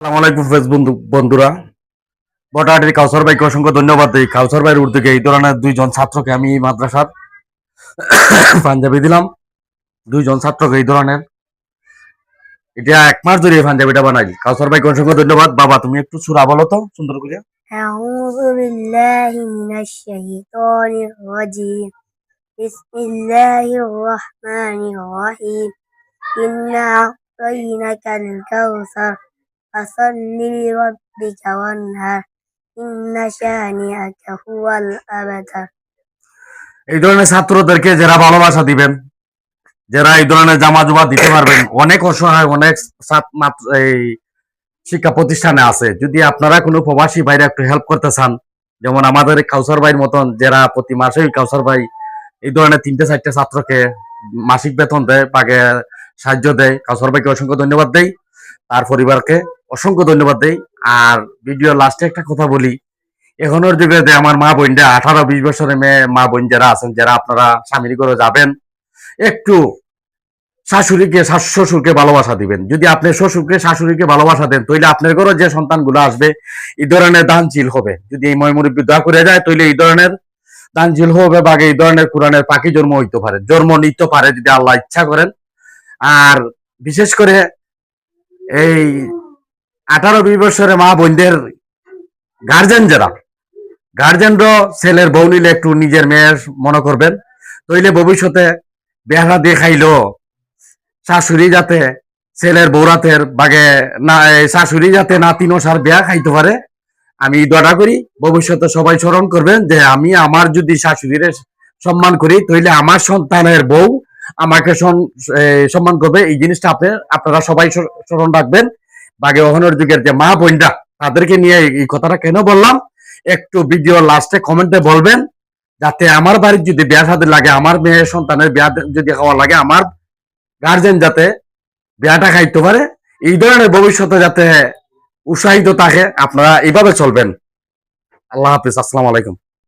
আসসালামু আলাইকুম বন্ধুরা। বটাহাটির কাউসার ভাইকে অসংখ্য ধন্যবাদ দিই। কাউসার ভাইয়ের উদ্যোগে এই ধরনের দুইজন ছাত্রকে আমি মাদ্রাসার পাঞ্জাবি দিলাম। দুইজন ছাত্রকে এই ধরনের এটা 1 মাস ধরে এই পাঞ্জাবিটা বানাই। কাউসার ভাইকে অসংখ্য ধন্যবাদ। বাবা তুমি একটু সূরা বলো তো সুন্দর করে। أعوذ بالله من الشيطان الرجيم بسم الله الرحمن الرحيم إنا أعطيناك الكوثر فصل لربك وانهر إن شانئك هو الأبتر। এই ধরনের ছাত্রদেরকে যারা ভালোবাসা দিবেন, যারা এই ধরনের জামা জুমা দিতে পারবেন, অনেক অসহায় অনেক এই শিক্ষা প্রতিষ্ঠানে আছে। যদি আপনারা কোনো প্রবাসী ভাইরা একটু হেল্প করতে চান, যেমন আমাদের কাউসার ভাইয়ের মতন যারা প্রতি মাসে কাউসার ভাই এই ধরনের 3-4টা ছাত্রকে মাসিক বেতন দেয়, পাগে সাহায্য দেয়, কাউসার ভাইকে অসংখ্য ধন্যবাদ দেই, তার পরিবারকে অসংখ্য ধন্যবাদ দেই। আর ভিডিও লাস্টে একটা কথা বলি, এখনের যুগে যে আমার মা বোনরা 18-20 বছরের মেয়ে মা বোন যারা আছেন, যারা আপনারা স্বামীর করে যাবেন, একটু শাশুড়িকে শ্বশুরকে ভালোবাসা দিবেন। যদি আপনি শ্বশুরকে শাশুড়িকে ভালোবাসা দেন, তাহলে আপনার ঘরে যে সন্তানগুলো আসবে এই ধরনের দানশীল হবে। যদি এই ময়মুরব্বী দোয়া করে যায়, তাহলে এই ধরনের দানশীল হবে বা এই ধরনের কোরআনের পাখি জন্ম হইতে পারে, জন্ম নিতে পারে যদি আল্লাহ ইচ্ছা করেন। আর বিশেষ করে এই 18-20 বছরের মা বোনদের গার্জেন যারা, গার্জেনরা ছেলের বউ নিলে একটু নিজের মেয়ের মনে করবেন, তাইলে ভবিষ্যতে বেহা দিয়ে খাইলো শাশুড়ি যাতে ছেলের বৌরাতের বাগে না, শাশুড়ি যাতে নাতিন সার বেয়া খাইতে পারে। আমি দোয়া করি ভবিষ্যতে সবাই স্মরণ করবেন যে আমি আমার যদি শাশুড়ির সম্মান করি, তাহলে আমার সন্তানের বউ আমাকে সম্মান করবে। এই জিনিসটা আপনারা সবাই স্মরণ রাখবেন। বাগে অহনের যুগের যে মা বোনরা, তাদেরকে নিয়ে এই কথাটা কেন বললাম, একটু ভিডিও লাস্টে কমেন্টে বলবেন, যাতে আমার বাড়ির যদি বিয়া শাদী লাগে, আমার মেয়ে সন্তানের বিয়া যদি খাওয়া লাগে, আমার গার্জেন যাতে বিয়াটা খাইতে পারে। এই ধরনের ভবিষ্যতে যাতে উৎসাহিত থাকে, আপনারা এইভাবে চলবেন। আল্লাহ হাফিজ, আসসালামু আলাইকুম।